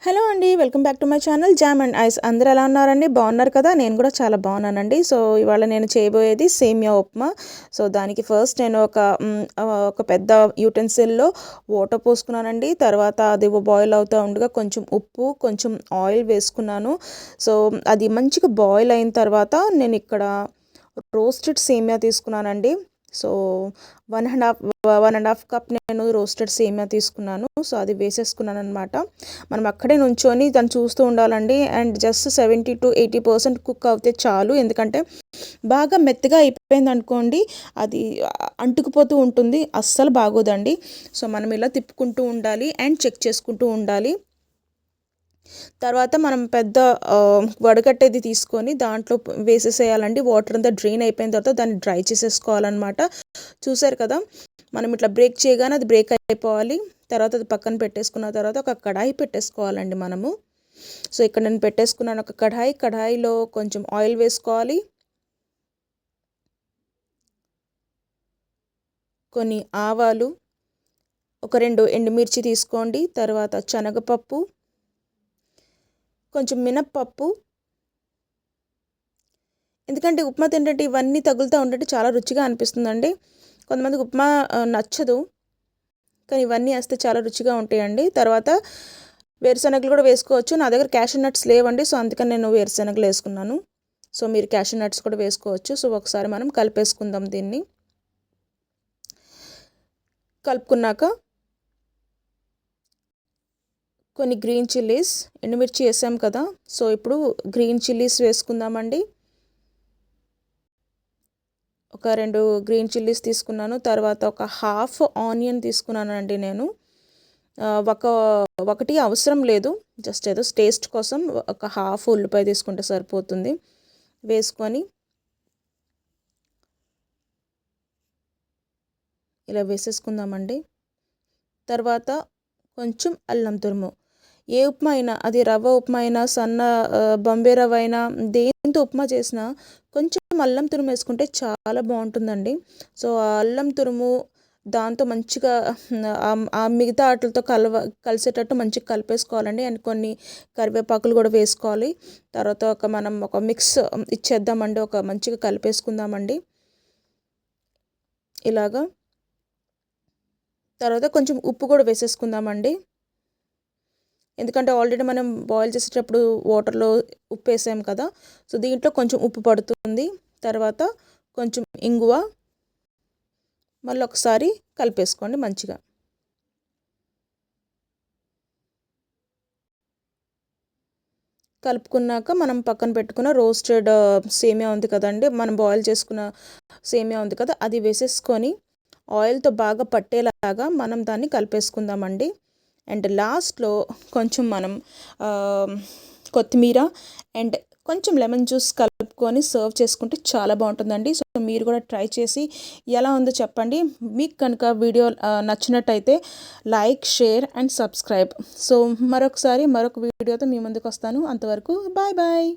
Hello అండి, welcome back to my channel jam and ice. అందరూ ఎలా ఉన్నారండి? బాగున్నారు కదా? నేను కూడా చాలా బాగున్నానండి. సో ఇవాళ నేను చేయబోయేది సేమియా ఉప్మా. సో దానికి ఫస్ట్ నేను ఒక పెద్ద యూటెన్సిల్లో వాటర్ పోసుకున్నానండి. తర్వాత అది బాయిల్ అవుతూ ఉండగా కొంచెం ఉప్పు, కొంచెం ఆయిల్ వేసుకున్నాను. సో అది మంచిగా బాయిల్ అయిన తర్వాత నేను ఇక్కడ రోస్టెడ్ సేమియా తీసుకున్నానండి. సో 1.5 కప్ నేను రోస్టెడ్ సేమియా తీసుకున్నాను. సో అది వేసేసుకున్నాను అనమాట. మనం అక్కడే నుంచొని దాన్ని చూస్తూ ఉండాలండి. అండ్ జస్ట్ 70-80% కుక్ అవుతే చాలు. ఎందుకంటే బాగా మెత్తగా అయిపోయింది అనుకోండి, అది అంటుకుపోతూ ఉంటుంది, అస్సలు బాగోదండి. సో మనం ఇలా తిప్పుకుంటూ ఉండాలి అండ్ చెక్ చేసుకుంటూ ఉండాలి. తర్వాత మనం పెద్ద వడగట్టేది తీసుకొని దాంట్లో వేసేసేయాలండి. వాటర్ అంతా డ్రైన్ అయిపోయిన తర్వాత దాన్ని డ్రై చేసేసుకోవాలన్నమాట. చూసారు కదా, మనం ఇట్లా బ్రేక్ చేయగానే అది బ్రేక్ అయిపోవాలి. తర్వాత అది పక్కన పెట్టేసుకున్న తర్వాత ఒక కడాయి పెట్టేసుకోవాలండి మనము. సో ఇక్కడ నేను పెట్టేసుకున్నాను ఒక కడాయిలో కొంచెం ఆయిల్ వేసుకోవాలి, కొన్ని ఆవాలు, ఒక 2 ఎండుమిర్చి తీసుకోండి, తర్వాత శనగపప్పు, కొంచెం మినప్పప్పు. ఎందుకంటే ఉప్మా తింటే ఇవన్నీ తగులుతూ ఉంటే చాలా రుచిగా అనిపిస్తుందండి. కొంతమందికి ఉప్మా నచ్చదు, కానీ ఇవన్నీ వేస్తే చాలా రుచిగా ఉంటాయండి. తర్వాత వేరుశనగలు కూడా వేసుకోవచ్చు. నా దగ్గర క్యాషూ నట్స్ లేవండి, సో అందుకని నేను వేరుశనగలు వేసుకున్నాను. సో మీరు క్యాషూ నట్స్ కూడా వేసుకోవచ్చు. సో ఒకసారి మనం కలిపేసుకుందాం. దీన్ని కలుపుకున్నాక కొన్ని గ్రీన్ చిల్లీస్, ఎండుమిర్చి వేసాం కదా, సో ఇప్పుడు గ్రీన్ చిల్లీస్ వేసుకుందామండి. ఒక 2 గ్రీన్ చిల్లీస్ తీసుకున్నాను. తర్వాత ఒక హాఫ్ ఆనియన్ తీసుకున్నానండి నేను. ఒకటి అవసరం లేదు, జస్ట్ ఏదో టేస్ట్ కోసం ఒక హాఫ్ ఉల్లిపాయ తీసుకుంటే సరిపోతుంది. వేసుకొని ఇలా వేసేసుకుందామండి. తర్వాత కొంచెం అల్లం తురుము. ఏ ఉప్మా అయినా, అది రవ్వ ఉప్మా అయినా, సన్న బొంబే రవ్వ అయినా, దేంతో ఉప్మా చేసినా కొంచెం అల్లం తురుము వేసుకుంటే చాలా బాగుంటుందండి. సో ఆ అల్లం తురుము దాంతో మంచిగా ఆ మిగతా వాటితో కలిసేటట్టు మంచిగా కలిపేసుకోవాలండి. అండ్ కొన్ని కరివేపాకులు కూడా వేసుకోవాలి. తర్వాత మనం ఒక మిక్స్ ఇచ్చేద్దామండి, ఒక మంచిగా కలిపేసుకుందామండి ఇలాగా. తర్వాత కొంచెం ఉప్పు కూడా వేసేసుకుందామండి. ఎందుకంటే ఆల్రెడీ మనం బాయిల్ చేసేటప్పుడు వాటర్లో ఉప్పు వేసాం కదా, సో దీంట్లో కొంచెం ఉప్పు పడుతుంది. తర్వాత కొంచెం ఇంగువ, మళ్ళీ ఒకసారి కలిపేసుకోండి మంచిగా. కలుపుకున్నాక మనం పక్కన పెట్టుకున్న రోస్టెడ్ సేమియా ఉంది కదండి, మనం బాయిల్ చేసుకున్న సేమియా ఉంది కదా, అది వేసేసుకొని ఆయిల్తో బాగా పట్టేలాగా మనం దాన్ని కలిపేసుకుందామండి. అండ్ లాస్ట్లో కొంచెం మనం కొత్తిమీర అండ్ కొంచెం లెమన్ జ్యూస్ కలుపుకొని సర్వ్ చేసుకుంటే చాలా బాగుంటుందండి. సో మీరు కూడా ట్రై చేసి ఎలా ఉందో చెప్పండి. మీకు కనుక వీడియో నచ్చినట్టయితే like, share and subscribe. So మరొక వీడియోతో మీ ముందుకు వస్తాను. అంతవరకు బాయ్ బాయ్.